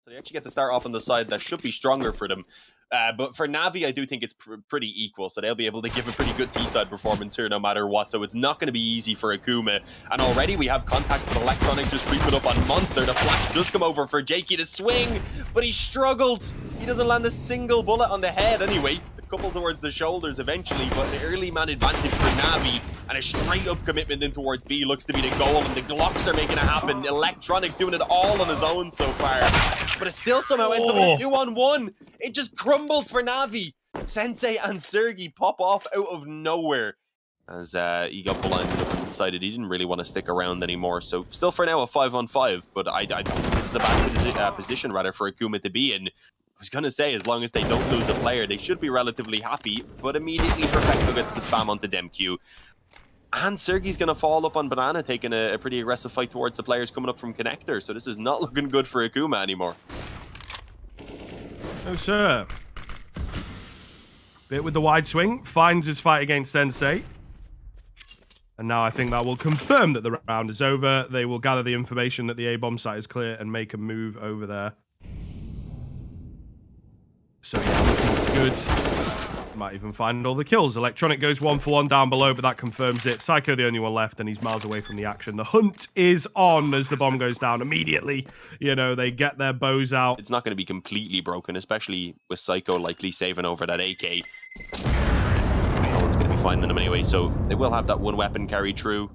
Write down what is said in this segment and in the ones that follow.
So they actually get to start off on the side that should be stronger for them. But for NaVi, I do think it's pretty equal. So they'll be able to give a pretty good T-side performance here no matter what. So it's not going to be easy for Akuma. And already we have contact with Electronic just creeping up on Monster. The flash does come over for Jakey to swing, but he struggles. He doesn't land a single bullet on the head anyway. A couple towards the shoulders eventually, but an early man advantage for NaVi. And a straight up commitment in towards B looks to be the goal. And the Glocks are making it happen. Electronic doing it all on his own so far. But it still somehow ends up in a 2-on-1. It just crumbles for NaVi. Sensei and Sergi pop off out of nowhere as he got blinded up and decided he didn't really want to stick around anymore. So still for now a 5-on-5, but I don't think this is a bad position rather for Akuma to be in. I was going to say, as long as they don't lose a player, they should be relatively happy, but immediately Perfecto gets the spam onto DemQ. And Sergi's going to fall up on Banana, taking a pretty aggressive fight towards the players coming up from Connector. So this is not looking good for Akuma anymore. No, sir. Bit with the wide swing. Finds his fight against Sensei. And now I think that will confirm that the round is over. They will gather the information that the A-bomb site is clear and make a move over there. So yeah, looking good. Might even find all the kills. Electronic goes 1-for-1 down below, but that confirms it. Psycho the only one left, and he's miles away from the action. The hunt is on as the bomb goes down immediately. You know, they get their bows out. It's not going to be completely broken, especially with Psycho likely saving over that AK. No one's going to be finding them anyway, so they will have that one weapon carry through.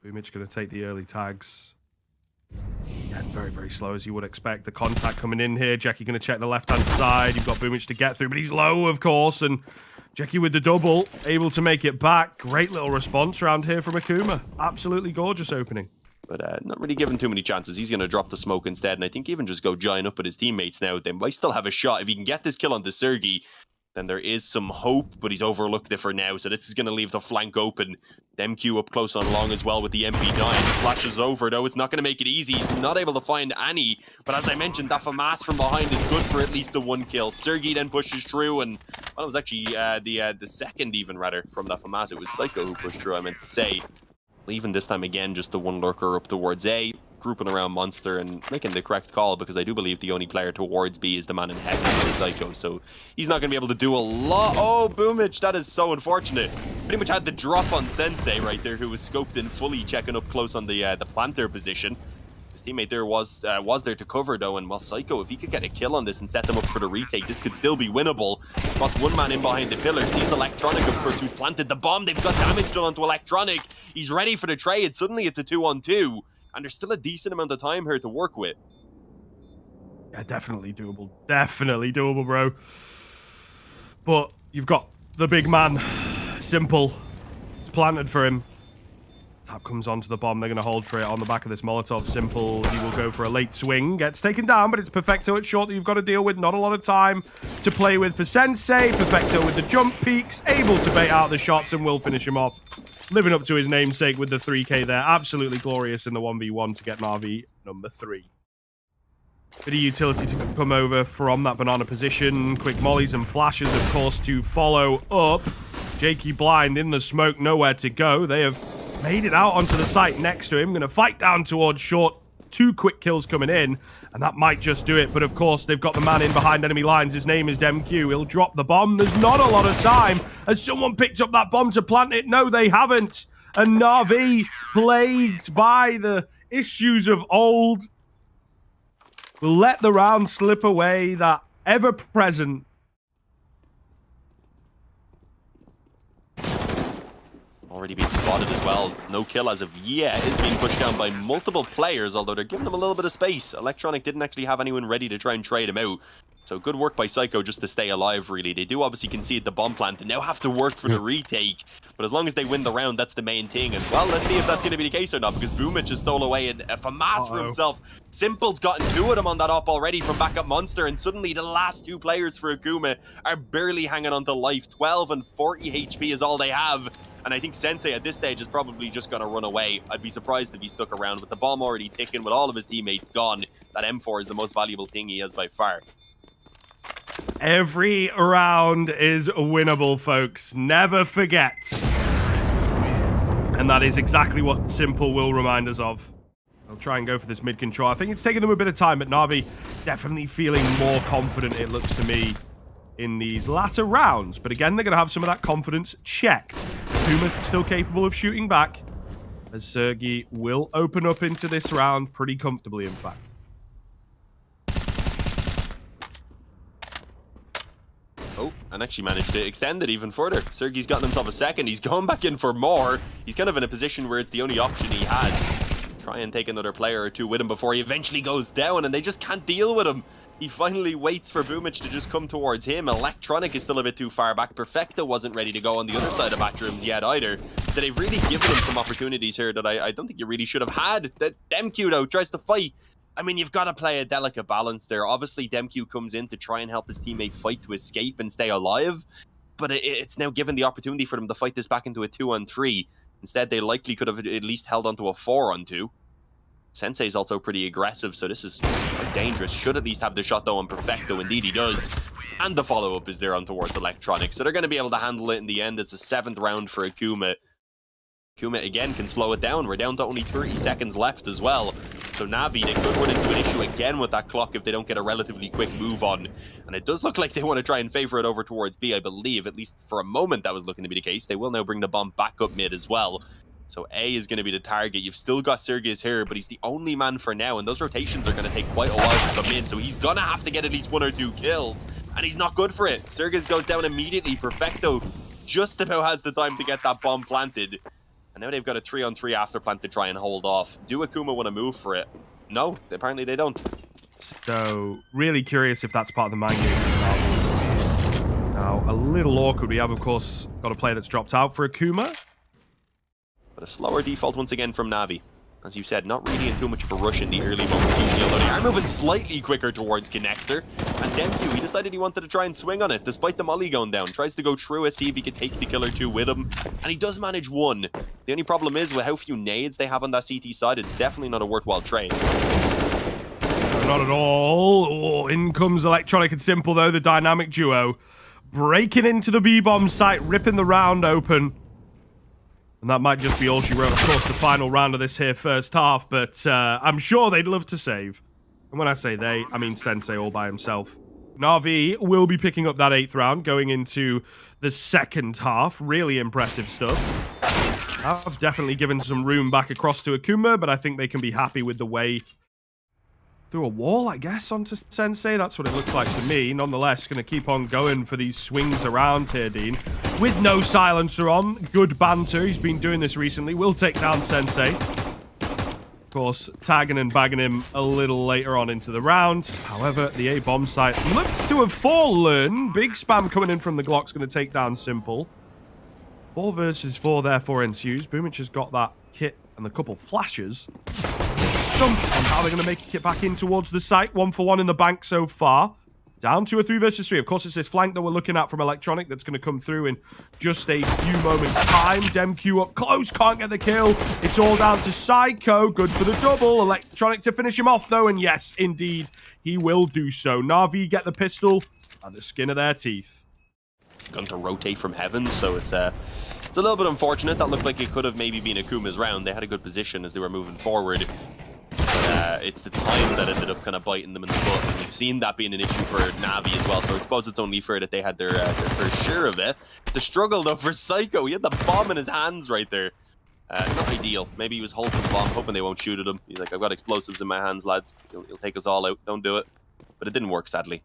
Boomich going to take the early tags. Yeah, very, very slow as you would expect. The contact coming in here. Jackie going to check the left-hand side. You've got Boomich to get through, but he's low, of course, and Jackie with the double, able to make it back. Great little response around here from Akuma. Absolutely gorgeous opening. But not really given too many chances. He's going to drop the smoke instead, and I think even just go giant up with his teammates now. They might still have a shot. If he can get this kill onto Sergi, then there is some hope, but he's overlooked it for now. So this is going to leave the flank open. MQ up close on long as well with the MP9. Flashes over, though. It's not going to make it easy. He's not able to find any. But as I mentioned, that FAMAS from behind is good for at least the one kill. Sergi then pushes through, and well, it was actually the second even, rather, from that FAMAS. It was Psycho who pushed through, I meant to say. Even this time again, just the one lurker up towards A, grouping around Monster and making the correct call, because I do believe the only player towards B is the man in heaven, Psycho, so he's not going to be able to do a lot. Oh, Boomich, that is so unfortunate. Pretty much had the drop on Sensei right there, who was scoped in fully, checking up close on the planter position. His teammate there was there to cover, though, and well, Psycho, if he could get a kill on this and set them up for the retake, this could still be winnable. But one man in behind the pillar, sees Electronic, of course, who's planted the bomb. They've got damage done onto Electronic. He's ready for the trade. Suddenly it's a 2-on-2. And there's still a decent amount of time here to work with. Yeah, definitely doable. Definitely doable, bro. But you've got the big man. Simple. It's planted for him. Tap comes onto the bomb. They're going to hold for it on the back of this Molotov. Simple. He will go for a late swing. Gets taken down, but it's Perfecto at short that you've got to deal with. Not a lot of time to play with for Sensei. Perfecto with the jump peaks. Able to bait out the shots and will finish him off. Living up to his namesake with the 3K there. Absolutely glorious in the 1v1 to get NaVi number 3. Bit of utility to come over from that banana position. Quick mollies and flashes, of course, to follow up. Jakey blind in the smoke, nowhere to go. They have made it out onto the site next to him. Going to fight down towards short. 2 quick kills coming in, and that might just do it. But of course, they've got the man in behind enemy lines. His name is DemQ. He'll drop the bomb. There's not a lot of time. Has someone picked up that bomb to plant it? No, they haven't. And NaVi, plagued by the issues of old, will let the round slip away. That ever-present already being spotted as well. No kill as of yet. Is being pushed down by multiple players, although they're giving him a little bit of space. Electronic didn't actually have anyone ready to try and trade him out. So good work by Psycho just to stay alive, really. They do obviously concede the bomb plant and now have to work for the retake. But as long as they win the round, that's the main thing. And well, let's see if that's going to be the case or not, because Boomich just stole away a FAMAS for himself. Simple's gotten 2 of them on that op already from backup Monster, and suddenly the last 2 players for Akuma are barely hanging on to life. 12 and 40 HP is all they have. And I think Sensei at this stage is probably just going to run away. I'd be surprised if he stuck around with the bomb already ticking, with all of his teammates gone. That M4 is the most valuable thing he has by far. Every round is winnable, folks. Never forget. And that is exactly what Simple will remind us of. They'll try and go for this mid control. I think it's taking them a bit of time, but NaVi definitely feeling more confident, it looks to me, in these latter rounds. But again, they're going to have some of that confidence checked. Akuma's still capable of shooting back, as Sergi will open up into this round pretty comfortably, in fact. Oh, and actually managed to extend it even further. Sergi's gotten himself a second. He's going back in for more. He's kind of in a position where it's the only option he has. Try and take another player or two with him before he eventually goes down, and they just can't deal with him. He finally waits for Boomich to just come towards him. Electronic is still a bit too far back. Perfecto wasn't ready to go on the other side of bathrooms yet either. So they've really given him some opportunities here that I don't think you really should have had. That Demq, though, tries to fight. I mean, you've got to play a delicate balance there. Obviously, Demq comes in to try and help his teammate fight to escape and stay alive. But it's now given the opportunity for them to fight this back into a 2-on-3. Instead, they likely could have at least held onto a 4-on-2. Sensei's also pretty aggressive, so this is quite dangerous. Should at least have the shot, though, on Perfecto. Indeed, he does. And the follow-up is there on towards Electronic. So they're going to be able to handle it in the end. It's a 7th round for Akuma. Akuma, again, can slow it down. We're down to only 30 seconds left as well. So NaVi, they could run into an issue again with that clock if they don't get a relatively quick move on. And it does look like they want to try and favor it over towards B, I believe. At least for a moment, that was looking to be the case. They will now bring the bomb back up mid as well. So A is going to be the target. You've still got Sergis here, but he's the only man for now, and those rotations are going to take quite a while to come in, so he's going to have to get at least 1 or 2 kills, and he's not good for it. Sergis goes down immediately. Perfecto just about has the time to get that bomb planted, and now they've got a 3-on-3 after plant to try and hold off. Do Akuma want to move for it? No, apparently they don't. So, really curious if that's part of the mind game. Now, a little awkward. We have, of course, got a player that's dropped out for Akuma. But a slower default once again from NaVi. As you said, not really in too much of a rush in the early moments usually, although they are moving slightly quicker towards Connector. And Demq, he decided he wanted to try and swing on it, despite the molly going down. Tries to go through it, see if he could take the kill or 2 with him. And he does manage 1. The only problem is, with how few nades they have on that CT side, it's definitely not a worthwhile trade. Not at all. Oh, in comes Electronic and Simple, though, the dynamic duo. Breaking into the B-bomb site, ripping the round open. And that might just be all she wrote. Of course, the final round of this here first half, but I'm sure they'd love to save. And when I say they, I mean Sensei all by himself. NaVi will be picking up that 8th round, going into the second half. Really impressive stuff. I've definitely given some room back across to Akuma, but I think they can be happy with the way through a wall, I guess, onto Sensei. That's what it looks like to me. Nonetheless, going to keep on going for these swings around here, Dean. With no silencer on. Good banter. He's been doing this recently. Will take down Sensei. Of course, tagging and bagging him a little later on into the round. However, the A-bomb site looks to have fallen. Big spam coming in from the Glock's going to take down Simple. 4 versus 4 therefore ensues. Boomich has got that kit and a couple flashes. On how they're going to make it back in towards the site. 1 for 1 in the bank so far. Down to a 3 versus 3. Of course, it's this flank that we're looking at from Electronic that's going to come through in just a few moments' time. Demq up close, can't get the kill. It's all down to Psycho. Good for the double. Electronic to finish him off, though, and yes, indeed, he will do so. NaVi get the pistol and the skin of their teeth. Going to rotate from heaven, so it's a little bit unfortunate. That looked like it could have maybe been Akuma's round. They had a good position as they were moving forward. But it's the time that ended up kind of biting them in the butt, and we've seen that being an issue for NaVi as well, so I suppose it's only fair that they had their fair share of it. It's a struggle, though, for Psycho. He had the bomb in his hands right there. Not ideal. Maybe he was holding the bomb, hoping they won't shoot at him. He's like, I've got explosives in my hands, lads. He'll take us all out. Don't do it. But it didn't work, sadly.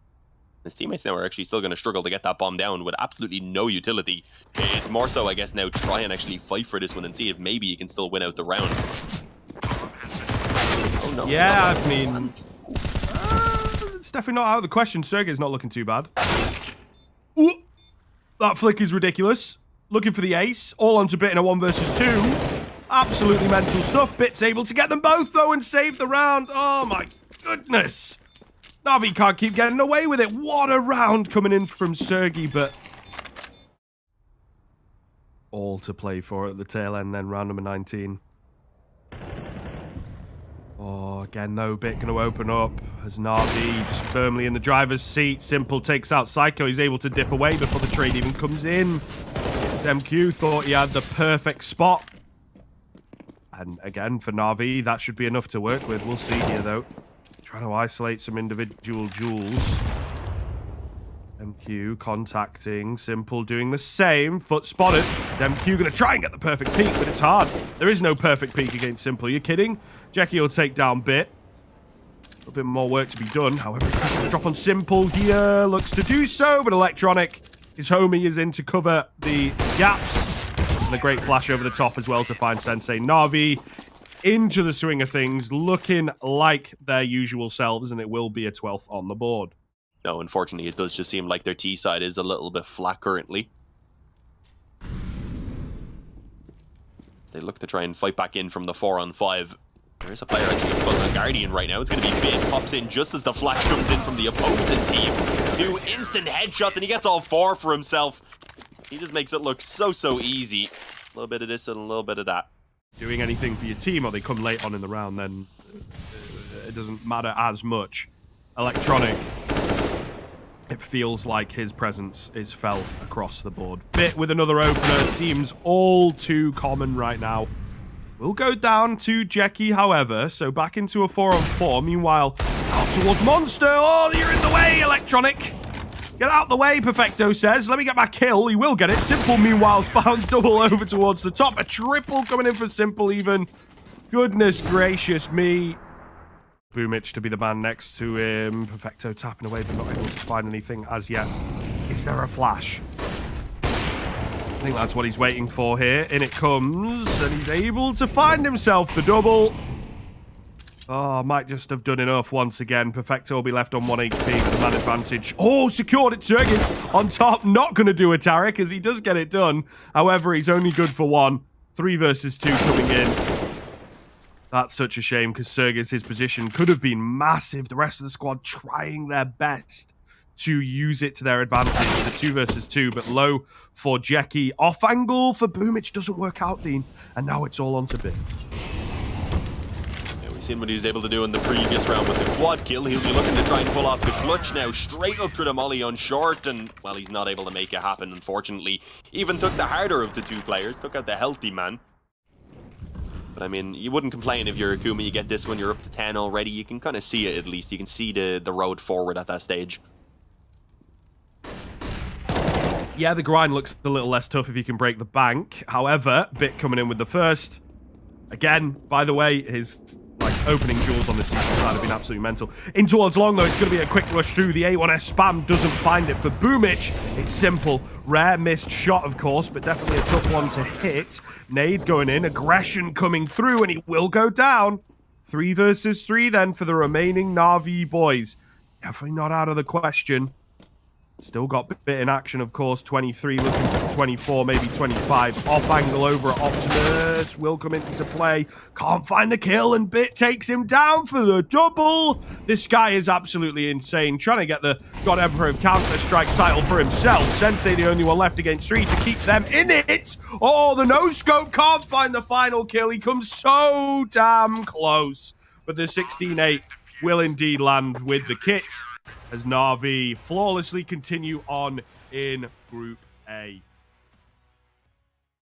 His teammates now are actually still going to struggle to get that bomb down with absolutely no utility. It's more so, I guess, now try and actually fight for this one and see if maybe he can still win out the round. Oh, no, yeah, I mean, it's definitely not out of the question. Sergei's not looking too bad. Ooh, that flick is ridiculous. Looking for the ace. All onto Bit in a 1 versus 2. Absolutely mental stuff. Bit's able to get them both, though, and save the round. Oh, my goodness. NaVi can't keep getting away with it. What a round coming in from Sergei, but all to play for at the tail end then, round number 19. Oh, again, no Bit going to open up as NaVi just firmly in the driver's seat. Simple takes out Psycho. He's able to dip away before the trade even comes in. Demq thought he had the perfect spot. And again, for NaVi, that should be enough to work with. We'll see here, though. Trying to isolate some individual jewels. MQ contacting. Simple doing the same. Foot spotted. MQ going to try and get the perfect peek, but it's hard. There is no perfect peek against Simple. You're kidding? Jackie will take down Bit. A little bit more work to be done. However, he's going to drop on Simple here. Looks to do so, but Electronic, his homie, is in to cover the gaps. And a great flash over the top as well to find Sensei. NaVi into the swing of things, looking like their usual selves, and it will be a 12th on the board. No, unfortunately, it does just seem like their T side is a little bit flat currently. They look to try and fight back in from the 4-on-5. There is a player actually close on Guardian right now. It's going to be Bit. Pops in just as the flash comes in from the opposing team. 2 instant headshots, and he gets all 4 for himself. He just makes it look so easy. A little bit of this and a little bit of that. Doing anything for your team, or they come late on in the round, then it doesn't matter as much. Electronic, it feels like his presence is felt across the board. Bit with another opener seems all too common right now. Will go down to Jackie, however, so back into a 4-on-4. Meanwhile, out towards Monster. Oh, you're in the way, Electronic. Get out the way, Perfecto says. Let me get my kill. He will get it. Simple, meanwhile, found double over towards the top. A triple coming in for Simple, even. Goodness gracious me. Boomich to be the man next to him. Perfecto tapping away, but not able to find anything as yet. Is there a flash? I think that's what he's waiting for here. In it comes, and he's able to find himself the double. Oh, might just have done enough once again. Perfecto will be left on 1 HP with the man advantage. Oh, secured it. Sergis on top. Not going to do a Tarek as he does get it done. However, he's only good for 1. 3 versus 2 coming in. That's such a shame because Sergis, his position could have been massive. The rest of the squad trying their best to use it to their advantage. The 2 versus 2, but low for Jackie. Off angle for Boomich doesn't work out, Dean. And now it's all on to Bit. We've seen what he was able to do in the previous round with the quad kill. He'll be looking to try and pull off the clutch now, straight up to the molly on short, and, well, he's not able to make it happen, unfortunately. Even took the harder of the 2 players, took out the healthy man. But, I mean, you wouldn't complain if you're Akuma, you get this when you're up to 10 already. You can kind of see it, at least. You can see the road forward at that stage. Yeah, the grind looks a little less tough if you can break the bank. However, Bit coming in with the first. Again, by the way, his opening jewels on this season side have been absolutely mental. In towards long, though, it's going to be a quick rush through. The A1S spam doesn't find it for Boomich. It's Simple. Rare missed shot, of course, but definitely a tough one to hit. Nade going in, aggression coming through, and he will go down. 3 versus 3 then for the remaining NaVi boys. Definitely not out of the question. Still got Bit in action, of course. 23 looking for 24, maybe 25. Off angle over at Optimus. Will come into play. Can't find the kill, and Bit takes him down for the double. This guy is absolutely insane. Trying to get the God Emperor of Counter-Strike title for himself. Sensei the only one left against 3 to keep them in it. Oh, the no-scope can't find the final kill. He comes so damn close. But the 16-8 will indeed land with the kit, as NaVi flawlessly continue on in Group